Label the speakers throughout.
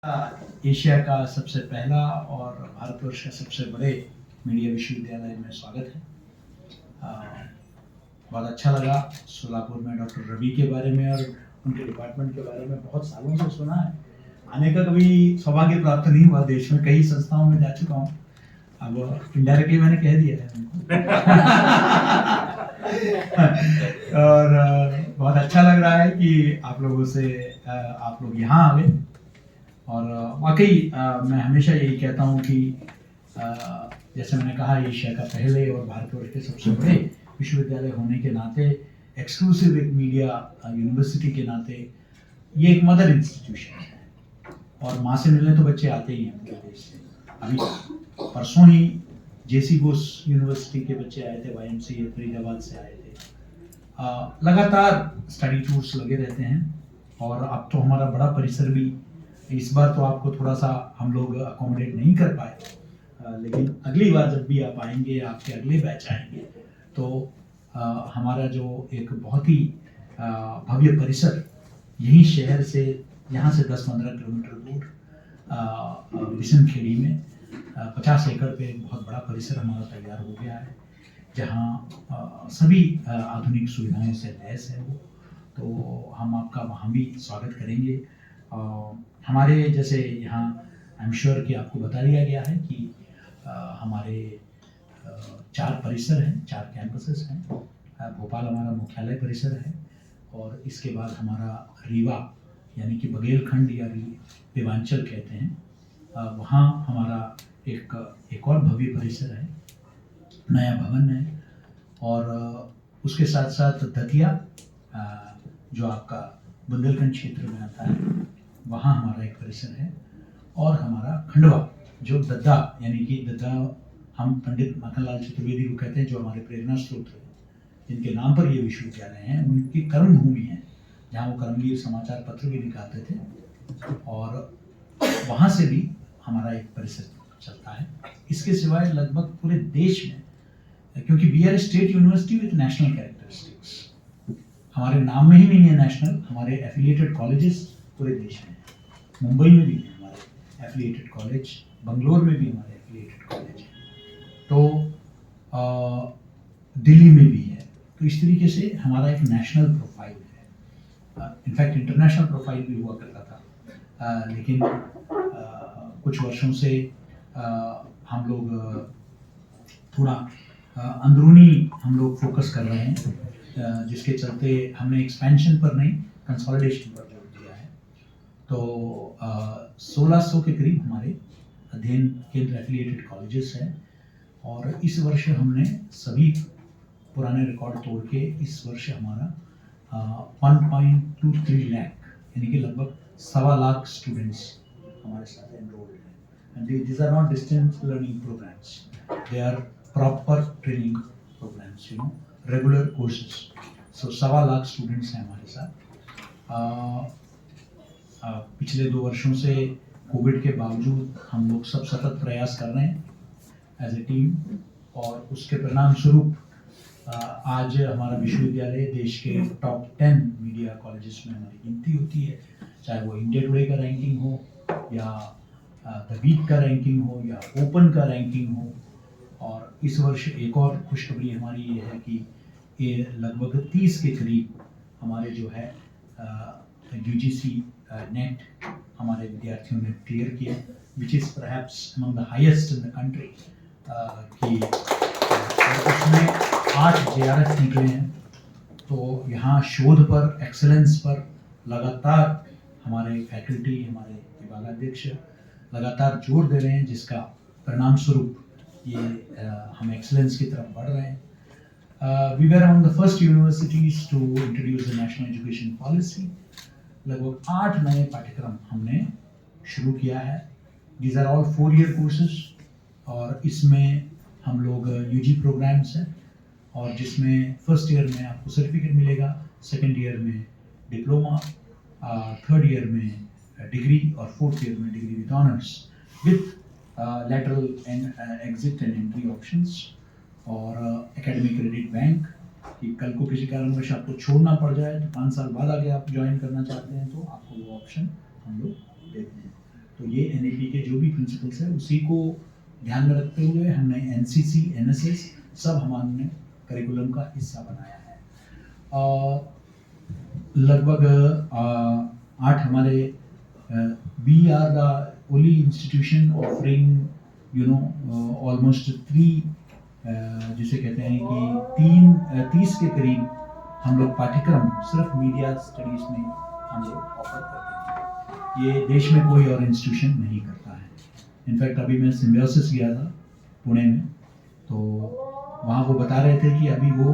Speaker 1: Asia का सबसे पहला और भारतवर्ष का सबसे बड़े मीडिया विश्वविद्यालय में स्वागत है। बहुत अच्छा लगा सोलापुर में डॉक्टर रवि के बारे में और उनके डिपार्टमेंट के बारे में बहुत सालों से सुना है। आने का कभी सौभाग्य प्राप्त नहीं हुआ। देश में कई संस्थाओं में जा चुका हूँ, अब इनडायरेक्टली मैंने कह दिया है और बहुत अच्छा लग रहा है कि आप लोग यहाँ आ गए। और वाकई मैं हमेशा यही कहता हूँ कि जैसे मैंने कहा, एशिया का पहले और भारतवर्ष के सबसे बड़े विश्वविद्यालय होने के नाते, एक्सक्लूसिव एक मीडिया यूनिवर्सिटी के नाते, ये एक मदर इंस्टीट्यूशन है और माँ से मिलने तो बच्चे आते ही हैं पूरे देश से। अभी परसों ही जेसी बोस यूनिवर्सिटी के बच्चे आए थे, YMCA फरीदाबाद से आए थे। लगातार स्टडी टूर्स लगे रहते हैं और अब तो हमारा बड़ा परिसर भी, इस बार तो आपको थोड़ा सा हम लोग अकोमोडेट नहीं कर पाए, लेकिन अगली बार जब भी आप आएंगे, आपके अगले बैच आएंगे, तो हमारा जो एक बहुत ही भव्य परिसर यही शहर से, यहाँ से 10-15 किलोमीटर दूर बिशनखेड़ी में 50 एकड़ पे एक बहुत बड़ा परिसर हमारा तैयार हो गया है, जहाँ सभी आधुनिक सुविधाओं से लैस है वो। तो हम आपका वहाँ भी स्वागत करेंगे। हमारे जैसे यहाँ आई एम श्योर कि आपको बता दिया गया है कि हमारे 4 परिसर हैं, 4 कैंपसेस हैं। भोपाल हमारा मुख्यालय परिसर है और इसके बाद हमारा रीवा यानी कि बघेलखंड या रेवांचल कहते हैं, वहाँ हमारा एक और भव्य परिसर है, नया भवन है। और उसके साथ साथ दतिया जो आपका बुंदेलखंड क्षेत्र में आता है, वहाँ हमारा एक परिसर है। और हमारा खंडवा जो दद्दा यानी कि दद्दा हम पंडित माखनलाल चतुर्वेदी को कहते हैं, जो हमारे प्रेरणा स्रोत हैं, जिनके नाम पर ये विश्वविद्यालय हैं, उनकी कर्म भूमि है, जहाँ वो कर्मवीर समाचार पत्र भी निकालते थे, और वहाँ से भी हमारा एक परिसर चलता है। इसके सिवाय लगभग पूरे देश में, क्योंकि we are state university with national characteristics, हमारे नाम में ही नहीं है नेशनल, हमारे एफिलिएटेड कॉलेजेस पूरे देश में है। मुंबई में भी है हमारे एफिलिएटेड कॉलेज, बंगलोर में भी हमारे एफिलिएटेड कॉलेज है, तो दिल्ली में भी है। तो इस तरीके से हमारा एक नेशनल प्रोफाइल है, इनफैक्ट इंटरनेशनल प्रोफाइल भी हुआ करता था, लेकिन कुछ वर्षों से हम लोग थोड़ा अंदरूनी हम लोग फोकस कर रहे हैं, जिसके चलते हमने एक्सपेंशन पर नहीं, कंसोलिडेशन पर जोर दिया है। तो 1600 के करीब हमारे अध्ययन केंद्र एफिलिएटेड कॉलेजेस हैं, और इस वर्ष हमने सभी पुराने रिकॉर्ड तोड़ के इस वर्ष हमारा 1.23 लाख यानी कि लगभग 1.25 लाख स्टूडेंट्स हमारे साथ एनरोल्ड हैं। And these are not distance learning programmes, they are proper training programmes, regular courses. So 1.25 lakh students हैं हमारे साथ। पिछले 2 वर्षों से कोविड के बावजूद हम लोग सब सतत प्रयास कर रहे हैं एज ए टीम, और उसके परिणाम स्वरूप आज हमारा विश्वविद्यालय देश के टॉप 10 मीडिया कॉलेजेस में हमारी गिनती होती है, चाहे वो इंडिया टुडे का रैंकिंग हो, या द वीक का रैंकिंग हो, या ओपन का रैंकिंग हो। और इस वर्ष एक और खुशखबरी हमारी ये है कि ये लगभग 30 के करीब हमारे जो है UGC नेट हमारे विद्यार्थियों ने क्लियर किया, which is perhaps among the highest in the country, कि उसमें 8 JRF निकले हैं। तो यहाँ शोध पर, एक्सेलेंस पर लगातार हमारे फैकल्टी, हमारे विभागाध्यक्ष लगातार जोर दे रहे हैं, जिसका परिणाम स्वरूप ये हम एक्सेलेंस की तरफ बढ़ रहे हैं। We were among the first universities to introduce the national education policy. लगभग 8 नए पाठ्यक्रम हमने शुरू किया है। These are all 4-year courses, और इसमें हम लोग UG प्रोग्राम्स हैं, और जिसमें फर्स्ट ईयर में आपको सर्टिफिकेट मिलेगा, सेकेंड ईयर में डिप्लोमा, थर्ड ईयर में डिग्री, और फोर्थ ईयर में degree with honours with lateral and exit and entry options, और एकेडमिक क्रेडिट बैंक, कि कल को किसी कारणवश आपको छोड़ना पड़ जाए तो 5 साल बाद आगे आप ज्वाइन करना चाहते हैं तो आपको वो ऑप्शन हम लोग देते हैं। तो ये NEP के जो भी प्रिंसिपल्स हैं उसी को ध्यान में रखते हुए हमने NCC, NSS सब हमने करिकुलम का हिस्सा बनाया है। लगभग 8 हमारे we are the only institution offering almost 3 जिसे कहते हैं कि 30 के करीब हम लोग पाठ्यक्रम सिर्फ मीडिया स्टडीज में हम लोग ऑफर करते हैं। ये देश में कोई और इंस्टीट्यूशन नहीं करता है। इनफैक्ट अभी मैं सिम्बियोसिस गया था पुणे में, तो वहाँ वो बता रहे थे कि अभी वो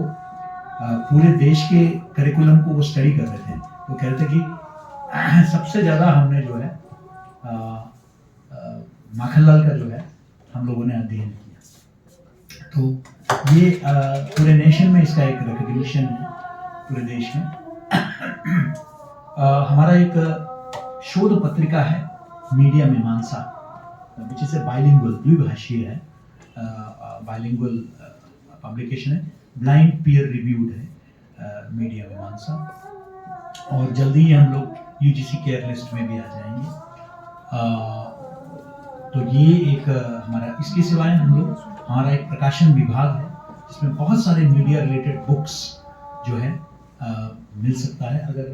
Speaker 1: पूरे देश के करिकुलम को वो स्टडी कर रहे थे। वो कह रहे थे कि सबसे ज़्यादा हमने जो है माखनलाल का जो है हम लोगों ने अध्ययन किया। तो ये पूरे नेशन में इसका एक रिकॉग्निशन है पूरे देश में। हमारा एक शोध पत्रिका है मीडिया मीमांसा, विच इज ए बाइलिंगुअल, द्विभाषीय है, बाइलिंगुअल पब्लिकेशन है, ब्लाइंड पीयर रिव्यूड है मीडिया मीमांसा, और जल्दी ही हम लोग UGC केयर लिस्ट में भी आ जाएंगे। तो ये एक हमारा, इसके सिवाय हम लोग, हमारा एक प्रकाशन विभाग है जिसमें बहुत सारे मीडिया रिलेटेड बुक्स जो है मिल सकता है। अगर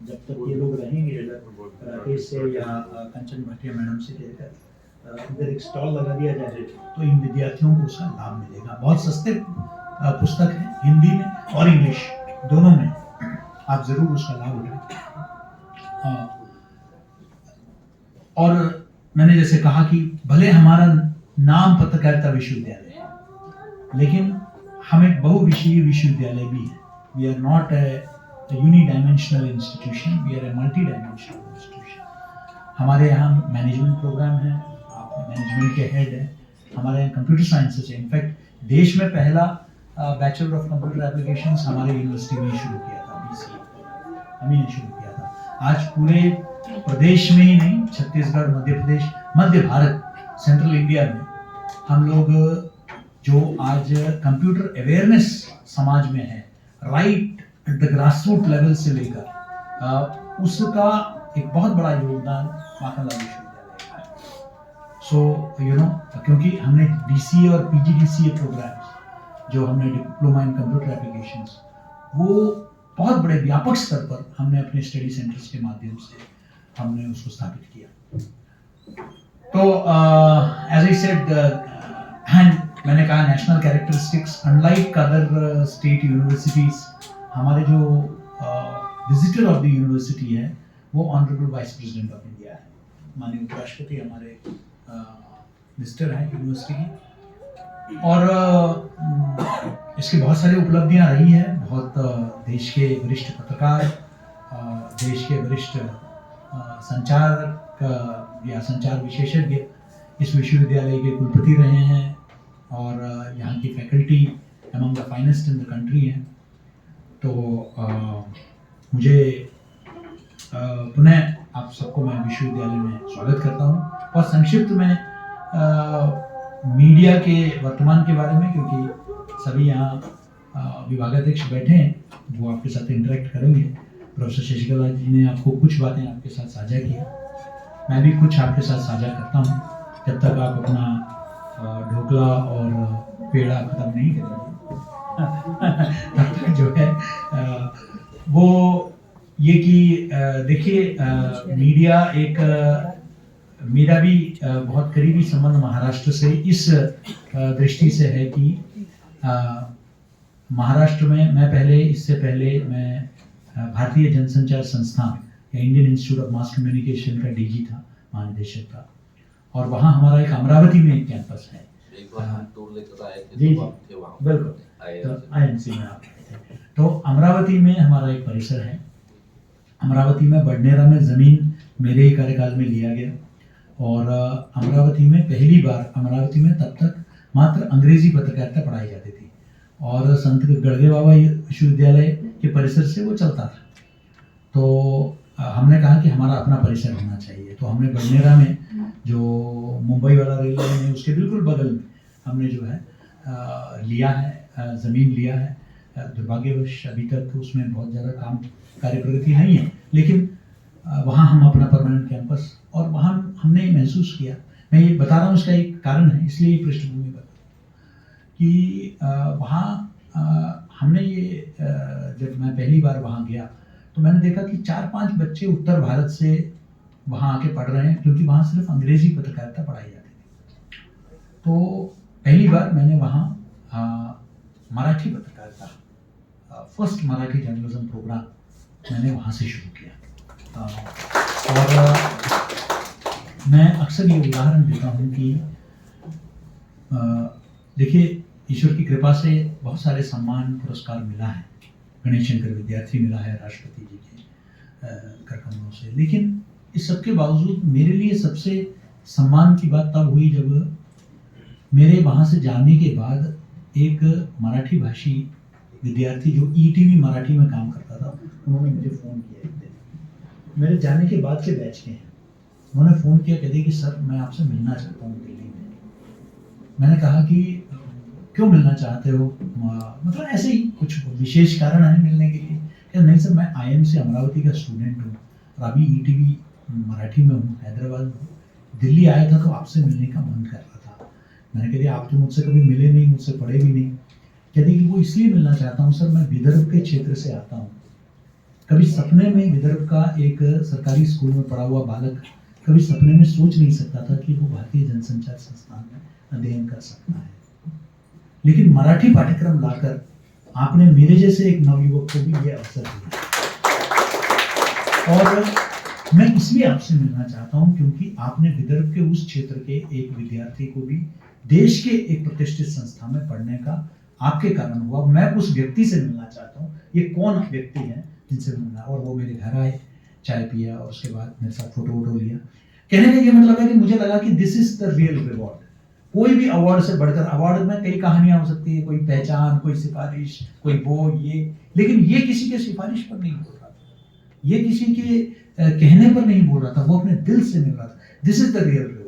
Speaker 1: जब तक ये लोग रहेंगे राकेश से या कंचन भाटिया मैडम से कहकर इधर एक स्टॉल लगा दिया जाए तो इन विद्यार्थियों को उसका लाभ मिलेगा। बहुत सस्ते पुस्तक है, हिंदी में और इंग्लिश दोनों में, आप जरूर उसका लाभ उठाएं। और मैंने जैसे कहा कि भले हमारा नाम पत्रकारिता विश्वविद्यालय है, लेकिन हम एक बहुविषयीय विश्वविद्यालय भी है। We are not a unidimensional institution, we are a multidimensional institution. हमारे यहाँ मैनेजमेंट प्रोग्राम है, आप मैनेजमेंट के हेड हैं। हमारे यहाँ कंप्यूटर साइंसेस है। इनफैक्ट देश में पहला बैचलर ऑफ कंप्यूटर एप्लीकेशंस हमारे यूनिवर्सिटी में शुरू किया था, BCA हम ही ने शुरू किया था। आज पूरे प्रदेश में ही नहीं, छत्तीसगढ़, मध्य प्रदेश, मध्य भारत, सेंट्रल इंडिया में हम लोग जो आज कंप्यूटर अवेयरनेस समाज में है, right at the grassroot level से लेकर उसका एक बहुत बड़ा योगदान माखनलाल विश्वविद्यालय का है। सो क्योंकि हमने DCA और PGDCA प्रोग्राम्स जो हमने डिप्लोमा इन कंप्यूटर एप्लीकेशंस, वो बहुत बड़े व्यापक स्तर पर हमने अपने स्टडी सेंटर्स के माध्यम से हमने उसको स्थापित किया। तो एज आई सेड, मैंने कहा national characteristics, unlike other state universities, हमारे जो विजिटर ऑफ द यूनिवर्सिटी है वो honourable vice president of India है, माननीय उपराष्ट्रपति हमारे विजिटर हैं यूनिवर्सिटी की। और इसकी बहुत सारी उपलब्धियां रही हैं। बहुत देश के वरिष्ठ पत्रकार, देश के वरिष्ठ संचारक या संचार विशेषज्ञ इस विश्वविद्यालय के कुलपति रहे हैं, और यहाँ की faculty among the finest in the country है। तो मुझे पुनः आप सबको मैं विश्वविद्यालय में स्वागत करता हूँ। और संक्षिप्त में मीडिया के वर्तमान के बारे में, क्योंकि सभी यहाँ विभागाध्यक्ष बैठे हैं, वो आपके साथ इंटरेक्ट करेंगे। प्रोफेसर शशिकला जी ने आपको कुछ बातें आपके साथ साझा की, मैं भी कुछ आपके साथ साझा करता हूँ। जब तक आप अपना ढोकला और पेड़ा खत्म नहीं करेंगे तब तक जो है वो ये कि देखिए, मीडिया एक, मेरा भी बहुत करीबी संबंध महाराष्ट्र से इस दृष्टि से है कि महाराष्ट्र में मैं इससे पहले मैं भारतीय जनसंचार संस्थान या Indian institute of mass communication का DG था, महानिदेशक था, और वहाँ हमारा एक अमरावती में एक कैंपस है।
Speaker 2: एक बार हम टूर लेकर आए थे,
Speaker 1: जी
Speaker 2: तो आप थे वहाँ।
Speaker 1: बिल्कुल, तो IMC में आप थे। तो अमरावती में हमारा एक परिसर है। अमरावती में बडनेरा में ज़मीन मेरे ही कार्यकाल में लिया गया, और अमरावती में पहली बार, अमरावती में तब तक मात्र अंग्रेजी पत्रकारिता पढ़ाई जाती थी, और संत गड़गे बाबा विश्वविद्यालय के परिसर से वो चलता था। तो हमने कहा कि हमारा अपना परिसर होना चाहिए। तो हमने बडनेरा में, जो मुंबई वाला रेल लाइन है उसके बिल्कुल बगल में, हमने जो है लिया है, ज़मीन लिया है। दुर्भाग्यवश अभी तक उसमें बहुत ज़्यादा काम कार्य प्रगति नहीं है, लेकिन वहाँ हम अपना परमानेंट कैंपस, और वहाँ हमने ये महसूस किया, मैं ये बता रहा हूँ इसका एक कारण है, इसलिए ये पृष्ठभूमि बता कि वहाँ हमने ये जब मैं पहली बार वहाँ गया तो मैंने देखा कि 4-5 बच्चे उत्तर भारत से वहाँ आके पढ़ रहे हैं, क्योंकि वहाँ सिर्फ अंग्रेजी पत्रकारिता पढ़ाई जाती थी। तो पहली बार मैंने वहाँ मराठी पत्रकारिता, फर्स्ट मराठी जर्नलिज्म प्रोग्राम मैंने वहाँ से शुरू किया। और मैं अक्सर ये उदाहरण देता हूँ कि देखिए, ईश्वर की कृपा से बहुत सारे सम्मान पुरस्कार मिला है, गणेश शंकर विद्यार्थी मिला है राष्ट्रपति जी के करकमलों से, लेकिन इस सब के बावजूद मेरे लिए सबसे सम्मान की बात तब हुई जब मेरे वहाँ से जाने के बाद एक मराठी भाषी विद्यार्थी जो ईटीवी मराठी में काम करता था, उन्होंने मुझे फ़ोन किया एक दिन, मेरे जाने के बाद के बैच के हैं, उन्होंने फ़ोन किया, कहते कि सर मैं आपसे मिलना चाहता हूँ दिल्ली में। मैंने कहा कि क्यों मिलना चाहते हो, मतलब ऐसे ही कुछ विशेष कारण है मिलने के लिए? क्या नहीं सर, मैं आईएम से अमरावती का स्टूडेंट हूँ और अभी ईटीवी मराठी में हूँ, हैदराबाद में हूँ, दिल्ली आया था तो आपसे मिलने का मन कर रहा था। मैंने कह दिया आप तो मुझसे कभी मिले नहीं, मुझसे पढ़े भी नहीं। कहते कि वो इसलिए मिलना चाहता हूँ सर, मैं विदर्भ के क्षेत्र से आता हूँ, कभी सपने में विदर्भ का एक सरकारी स्कूल में पढ़ा हुआ बालक कभी सपने में सोच नहीं सकता था कि वो भारतीय जनसंचार संस्थान में अध्ययन कर सकता है, लेकिन मराठी पाठ्यक्रम लाकर आपने मेरे जैसे एक नवयुवक को भी ये अवसर दिया। और मैं इसलिए आपसे मिलना चाहता हूं क्योंकि आपने विदर्भ के उस क्षेत्र के एक विद्यार्थी को भी देश के एक प्रतिष्ठित संस्था में पढ़ने का आपके कारण हुआ। मैं उस व्यक्ति से मिलना चाहता हूँ, ये कौन व्यक्ति है जिनसे मिलना। और वो मेरे घर आए, चाय पिया और उसके बाद मेरे साथ फोटो वोटो लिया। कहने का ये मतलब है कि मुझे लगा कि this is the real reward. कोई भी अवार्ड से बढ़कर, अवार्ड में कई कहानियां हो सकती है, कोई पहचान, कोई सिफारिश, कोई वो ये, लेकिन ये किसी के सिफारिश पर नहीं बोल रहा था, ये किसी के कहने पर नहीं बोल रहा था, वो अपने दिल से मिल रहा था। This is the real reward.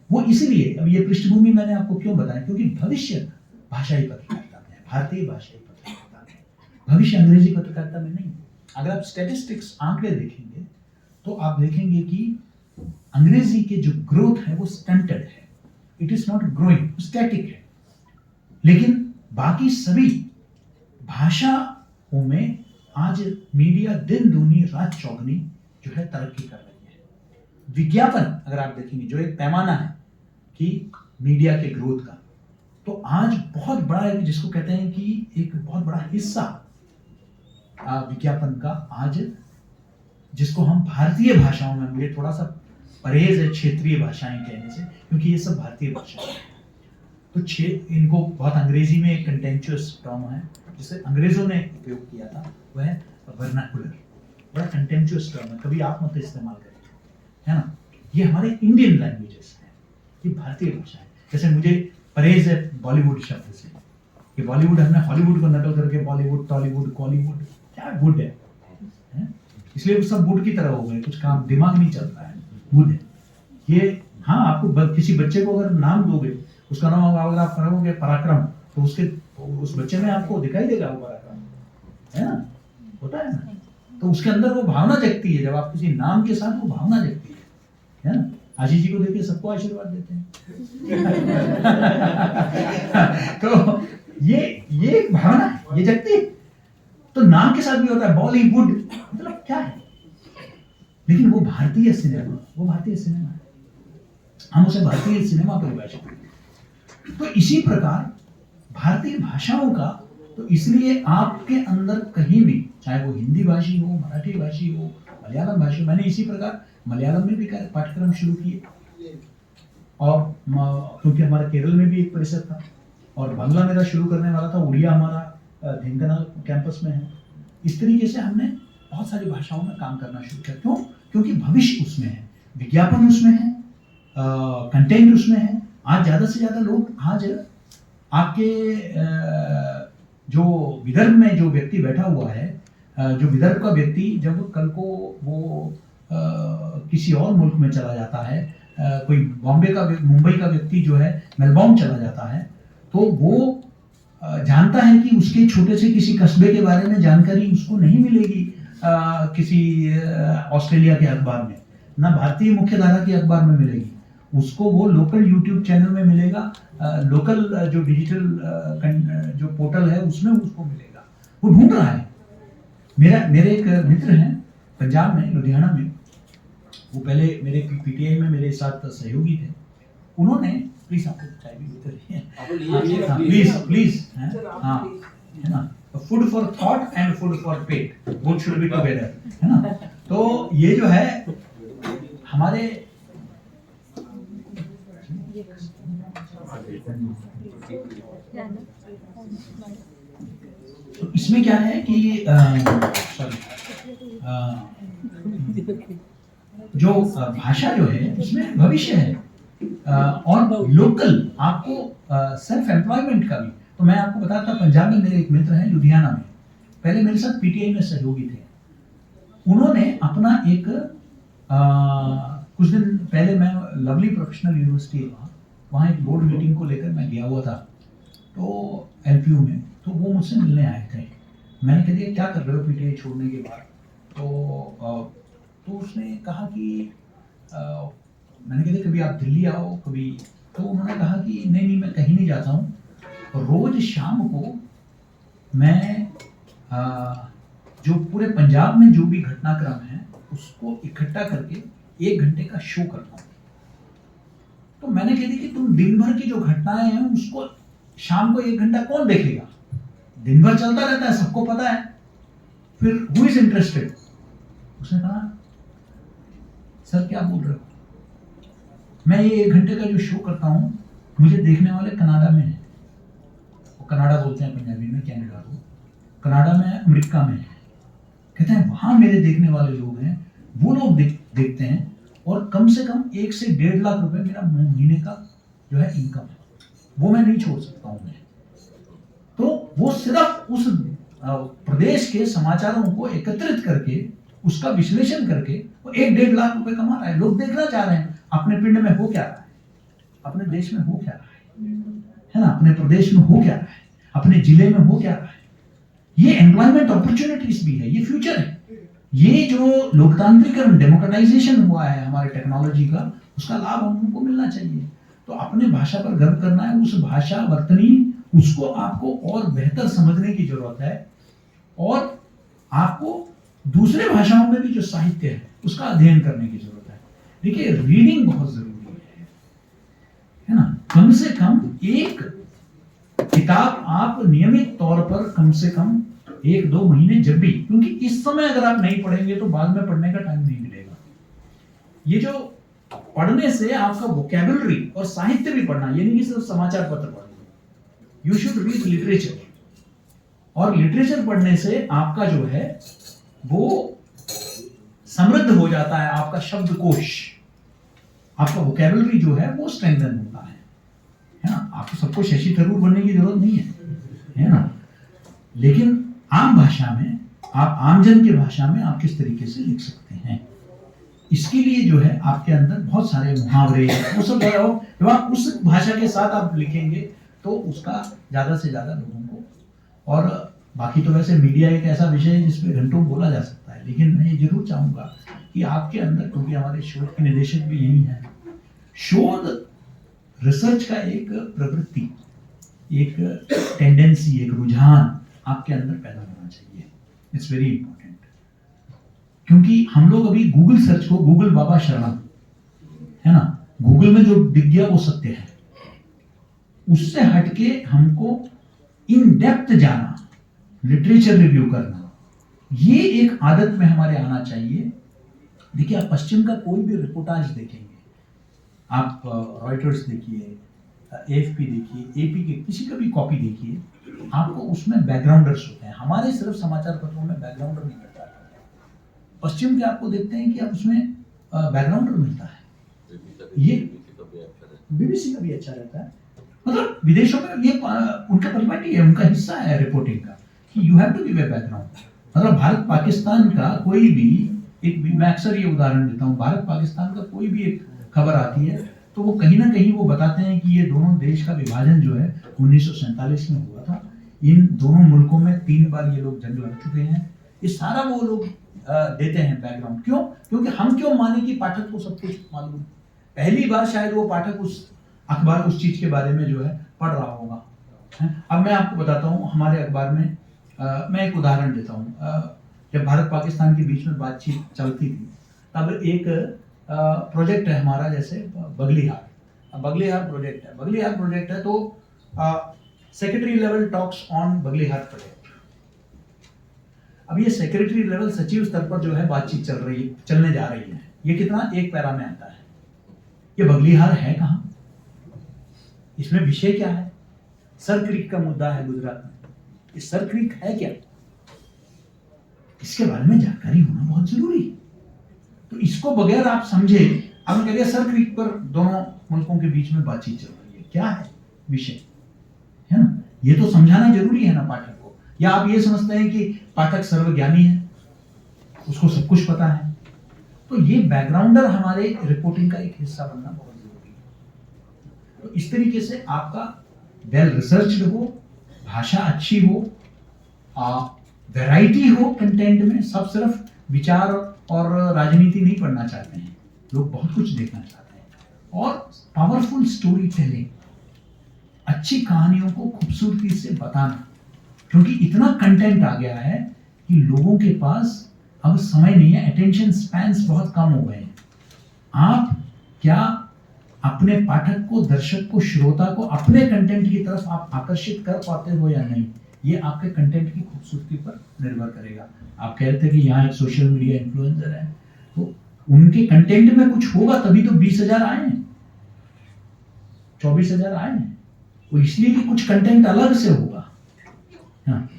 Speaker 1: वो इसलिए, अब ये पृष्ठभूमि मैंने आपको क्यों बताया, क्योंकि भविष्य भाषाई पत्रकारिता में, भारतीय भाषाई पत्रकारिता में, भविष्य अंग्रेजी पत्रकारिता में नहीं। अगर आप स्टैटिस्टिक्स, आंकड़े देखेंगे तो आप देखेंगे कि अंग्रेजी के जो ग्रोथ है वो स्टंटेड है, it is not growing, static है। लेकिन बाकी सभी भाषाओं में आज मीडिया दिन दूनी रात चौगनी जो है तरक्की कर रही है। विज्ञापन अगर आप देखेंगे, जो एक पैमाना है कि मीडिया के ग्रोथ का, तो आज बहुत बड़ा है, जिसको कहते हैं कि एक बहुत बड़ा हिस्सा विज्ञापन का आज, जिसको हम भारतीय भाषाओं में, मुझे थोड़ा सा परहेज है क्षेत्रीय भाषाएं कहने से, क्योंकि ये सब भारतीय भाषाएं हैं, तो इनको बहुत अंग्रेजी में एक कंटेंचुअस टर्म है जिसे अंग्रेजों ने उपयोग किया था, वह है वर्नाकुलर। बड़ा कंटेंचुअस टर्म है, कभी आप मत इस्तेमाल करें, है ना। ये हमारे इंडियन लैंग्वेजेस हैं, ये भारतीय भाषा है। जैसे मुझे परहेज है बॉलीवुड शब्द से, कि बॉलीवुड, हमने हॉलीवुड को नकल करके बॉलीवुड, टॉलीवुड, कॉलीवुड, क्या वुड है? इसलिए सब वुड की तरह हो गए, कुछ काम दिमाग नहीं चल रहा है, वुड है ये। हाँ, आपको किसी बच्चे को अगर नाम दोगे, उसका नाम अगर आप करोगे पराक्रम, तो उस बच्चे में आपको दिखाई देगा वो पराक्रम, है ना, होता है ना। तो उसके अंदर वो भावना जगती है, जब आप किसी नाम के साथ वो भावना जगती है ना। आशीष जी को देखिए, सबको आशीर्वाद देते हैं तो ये एक भावना है, ये जगती है। तो नाम के साथ भी होता है बॉलीवुड, मतलब क्या है, लेकिन वो भारतीय सिनेमा, वो भारतीय सिनेमा है, हम उसे भारतीय सिनेमा परिभाषित करते हैं। तो इसी प्रकार भारतीय भाषाओं का, तो इसलिए आपके अंदर कहीं भी, चाहे वो हिंदी भाषी हो, मराठी भाषी हो, मलयालम भाषी हो, मैंने इसी प्रकार मलयालम में भी पाठ्यक्रम शुरू किए, और क्योंकि हमारा केरल में भी एक परिसर था, और बांग्ला मेरा शुरू करने वाला था, उड़िया हमारा ढेंकानाल कैंपस में है। इस तरीके से हमने बहुत सारी भाषाओं में काम करना शुरू किया। क्यों? क्योंकि भविष्य उसमें है, विज्ञापन उसमें है, कंटेंट उसमें है। आज ज़्यादा से ज़्यादा लोग, आज आपके जो विदर्भ में जो व्यक्ति बैठा हुआ है, जो विदर्भ का व्यक्ति जब कल को वो किसी और मुल्क में चला जाता है, कोई बॉम्बे का, मुंबई का व्यक्ति जो है मेलबॉर्न चला जाता है, तो वो जानता है कि उसके छोटे से किसी कस्बे के बारे में जानकारी उसको नहीं मिलेगी। किसी ऑस्ट्रेलिया के अखबार में, ना भारतीय मुख्यधारा के अखबार में मिलेगी। उसको वो लोकल यूट्यूब चैनल में मिलेगा, लोकल जो डिजिटल जो पोर्टल है उसमें उसको मिलेगा। वो ढूंढ रहा है। मेरे एक मित्र हैं पंजाब में, लुधियाना में, वो पहले मेरे पीटीआई में मेरे साथ सहयोगी थे। उन्होंने, प्लीज आपको चाय भी देते रहिए, प्लीज प्लीज, हाँ, है ना, food for thought and food for pet, both should be together, है ना। तो ये जो है हमारे तो इसमें क्या है कि जो भाषा जो है उसमें भविष्य है, और लोकल आपको सेल्फ एम्प्लॉयमेंट का भी। तो मैं आपको बताता, पंजाब में मेरे एक मित्र हैं लुधियाना में, पहले मेरे साथ पीटीआई में सहयोगी थे। उन्होंने अपना एक कुछ दिन पहले, मैं लवली प्रोफेशनल यूनिवर्सिटी वहाँ एक बोर्ड मीटिंग को लेकर मैं गया हुआ था, तो एलपीयू में, तो वो मुझसे मिलने आए थे। मैंने कह दिया क्या कर रहे हो पीटीआई छोड़ने के बाद? तो उसने कहा कि मैंने कह दिया कभी आप दिल्ली आओ कभी। तो उन्होंने कहा कि नहीं मैं कहीं नहीं जाता हूँ, रोज शाम को मैं जो पूरे पंजाब में जो भी घटनाक्रम है उसको इकट्ठा करके 1 घंटे का शो करता हूँ। तो मैंने कह दिया कि तुम दिन भर की जो घटनाएं हैं उसको शाम को 1 घंटा कौन देखेगा? दिन भर चलता रहता है, सबको पता है, फिर हु इज इंटरेस्टेड? उसने कहा सर क्या बोल रहे हो, मैं ये 1 घंटे का जो शो करता हूँ मुझे देखने वाले कनाडा में है, वो कनाडा बोलते हैं पंजाबी में, कैनेडा को, कनाडा में, अमेरिका में है। कहते हैं वहां मेरे देखने वाले लोग हैं, वो लोग देखते हैं, और कम से कम 1 से 1.5 लाख रुपए मेरा महीने का जो है इनकम है, वो मैं नहीं छोड़ सकता हूँ मैं। तो वो सिर्फ उस प्रदेश के समाचारों को एकत्रित करके उसका विश्लेषण करके वो 1-1.5 लाख रुपए कमा रहा है। लोग देखना चाह रहे हैं अपने पिंड में हो क्या रहा है, अपने देश में हो क्या रहा है ना, अपने प्रदेश में हो क्या रहा है, अपने जिले में हो क्या रहा है। ये एम्प्लॉयमेंट अपॉर्चुनिटीज भी है, ये फ्यूचर है। ये जो लोकतांत्रिकरण, डेमोक्रेटाइजेशन हुआ है हमारे टेक्नोलॉजी का, उसका लाभ हमको मिलना चाहिए। तो अपने भाषा पर गर्व करना है, उस भाषा वर्तनी उसको आपको और बेहतर समझने की जरूरत है, और आपको दूसरे भाषाओं में भी जो साहित्य है उसका अध्ययन करने की जरूरत है। देखिए रीडिंग बहुत जरूरी है ना, कम से कम एक किताब आप नियमित तौर पर कम से कम 1-2 महीने जब भी, क्योंकि इस समय अगर आप नहीं पढ़ेंगे तो बाद में पढ़ने का टाइम नहीं मिलेगा। ये जो पढ़ने से आपका वोकैबुलरी और साहित्य भी पढ़ना, ये नहीं कि सिर्फ समाचार पत्र पढ़ना, यू शुड रीड लिटरेचर, और लिटरेचर पढ़ने से आपका जो है वो समृद्ध हो जाता है, आपका शब्दकोश, आपका वोकैबुलरी जो है वो स्ट्रेंथन होता है ना। आपको सबको शशि थरूर बनने की जरूरत नहीं है ना, लेकिन आम भाषा में, आप आमजन की भाषा में आप किस तरीके से लिख सकते हैं, इसके लिए जो है आपके अंदर बहुत सारे मुहावरे वो सब हो। जब आप उस भाषा के साथ आप लिखेंगे तो उसका ज्यादा से ज्यादा लोगों को, और बाकी तो वैसे मीडिया एक ऐसा विषय है जिसपे घंटों बोला जा सकता है, लेकिन मैं ये जरूर चाहूंगा कि आपके अंदर, क्योंकि हमारे शोध के निदेशक भी यही हैं, शोध रिसर्च का एक प्रवृत्ति, एक टेंडेंसी, एक रुझान आपके अंदर पैदा होना चाहिए। इट्स वेरी इंपॉर्टेंट, क्योंकि हम लोग अभी गूगल सर्च को गूगल बाबा शरणम, है ना, गूगल में जो दिख गया वो सत्य है, उससे हटके हमको इन डेप्थ जाना, लिटरेचर रिव्यू करना, ये एक आदत में हमारे आना चाहिए। देखिए आप पश्चिम का कोई भी रिपोर्टाज देखेंगे, आप रॉयटर्स देखिए, एएफपी देखिए, एपी के किसी का भी कॉपी देखिए, आपको उसमें बैकग्राउंडर्स होते हैं। हमारे सिर्फ समाचार पत्रों में बैकग्राउंडर नहीं मिलता है, पश्चिम के आपको देखते हैं कि आप उसमें बैकग्राउंडर मिलता है। ये बीबीसी का भी अच्छा रहता है, मतलब विदेशों में ये उनका परिपाटी है, उनका हिस्सा है रिपोर्टिंग का, कि you have to give a background. मतलब भारत पाकिस्तान का कोई भी एक, मैं अक्सर ये उदाहरण देता हूँ, भारत पाकिस्तान का कोई भी एक खबर आती है तो वो कहीं ना कहीं वो बताते हैं कि ये दोनों देश का विभाजन जो है 1947 में हुआ था, इन दोनों मुल्कों में 3 बार ये लोग जंग लड़ चुके हैं, ये सारा वो लोग देते हैं बैकग्राउंड। क्यों? क्योंकि हम क्यों माने कि पाठक को सब कुछ मालूम है। पहली बार शायद वो पाठक उस अखबार उस चीज के बारे में जो है पढ़ रहा होगा। अब मैं आपको बताता हूँ, हमारे अखबार में मैं एक उदाहरण देता हूँ। जब भारत पाकिस्तान के बीच में बातचीत चलती थी तब एक प्रोजेक्ट है हमारा, जैसे बगलीहार प्रोजेक्ट है। तो secretary level talks on Baglihar project. अब ये सेक्रेटरी लेवल सचिव स्तर पर जो है बातचीत चलने जा रही है। ये कितना एक पैरा में आता है। ये बगलीहार है कहाँ? इसमें विषय क्या है? सर क्रीक का मुद्दा है गुजरात में। ये सर क्रीक है क्या? इसके बारे में जानकारी होना बहुत जरूरी है। तो इसको बगैर आप समझे, हम कह रहे हैं सर क्रीक पर दोनों मुल्कों के बीच में बातचीत चल रही है, क्या है विषय, है ना? ये तो समझाना जरूरी है ना पाठक को। या आप ये समझते हैं कि पाठक सर्वज्ञानी है, उसको सब कुछ पता है? तो ये बैकग्राउंडर हमारे रिपोर्टिंग का एक हिस्सा बनना बहुत जरूरी है। तो इस तरीके से आपका वेल रिसर्च्ड हो, भाषा अच्छी हो, वैरायटी हो कंटेंट में। सब सिर्फ विचार और राजनीति नहीं पढ़ना चाहते हैं, लोग बहुत कुछ देखना चाहते हैं। और पावरफुल स्टोरी टेलिंग, अच्छी कहानियों को खूबसूरती से बताना, क्योंकि इतना कंटेंट आ गया है कि लोगों के पास अब समय नहीं है, अटेंशन स्पैन्स बहुत कम हो गए हैं। आप क्या अपने पाठक को, दर्शक को, श्रोता को अपने कंटेंट की तरफ आप आकर्षित कर पाते हो या नहीं, ये आपके कंटेंट की खूबसूरती पर निर्भर करेगा। आप कह रहे थे कि यहाँ एक सोशल मीडिया इन्फ्लुएंसर है, तो उनके कंटेंट में कुछ होगा तभी तो 20,000 आए हैं, 24,000 आए हैं। वो इसलिए कि कुछ कंटेंट अलग से होगा, हाँ।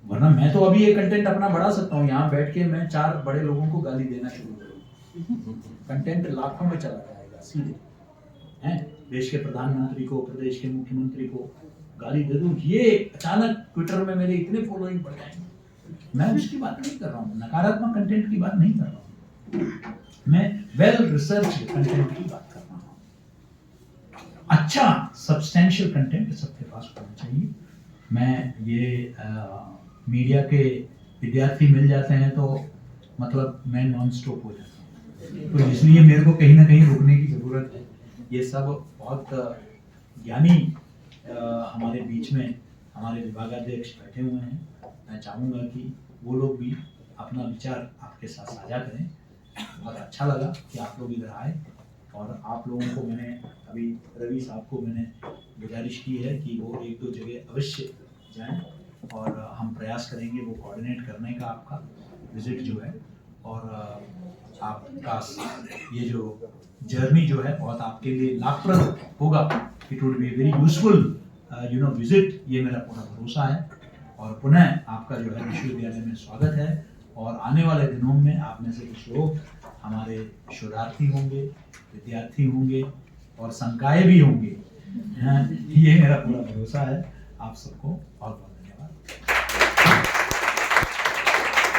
Speaker 1: वरना मैं तो अभी ये कंटेंट अपना बढ़ा सकता हूँ, यहाँ बैठ के मैं 4 बड़े लोगों को गाली देना शुरू करूँ, कंटेंट लाखों में चला जाएगा सीधे, हैं? देश के प्रधानमंत्री को, प्रदेश के मुख्यमंत्री को गाली दे दूं, ये अचानक ट्विटर में मेरे इतने फॉलोइंग बढ़ जाएंगे। मैं उसकी बात नहीं कर रहा हूँ, नकारात्मक कंटेंट की बात नहीं कर रहा हूँ, मैं वेल रिसर्च कंटेंट की बात कर रहा हूँ। अच्छा सब्सटेंशियल कंटेंट सबके पास होना चाहिए। मैं ये मीडिया के विद्यार्थी मिल जाते हैं तो मतलब मैं नॉन स्टॉप हो जाता हूँ, तो इसलिए मेरे को कहीं ना कहीं रुकने की जरूरत है। ये सब बहुत ज्ञानी हमारे बीच में हमारे विभागाध्यक्ष बैठे हुए हैं। मैं चाहूँगा कि वो लोग भी अपना विचार आपके साथ साझा करें। बहुत अच्छा लगा कि आप लोग इधर आए, और आप लोगों को मैंने अभी रवि साहब को मैंने गुजारिश की है कि वो 1-2 जगह अवश्य जाएं, और हम प्रयास करेंगे वो कोऑर्डिनेट करने का आपका विजिट जो है, और आपका ये जो जर्नी जो है बहुत आपके लिए लाभप्रद होगा। It would be very useful visit, ये मेरा पूरा भरोसा है। और पुनः आपका जो है विश्वविद्यालय में स्वागत है, और आने वाले दिनों में आप में से कुछ लोग हमारे शोधार्थी होंगे, विद्यार्थी होंगे और संकाय भी होंगे, ये मेरा पूरा भरोसा है। आप सबको बहुत बहुत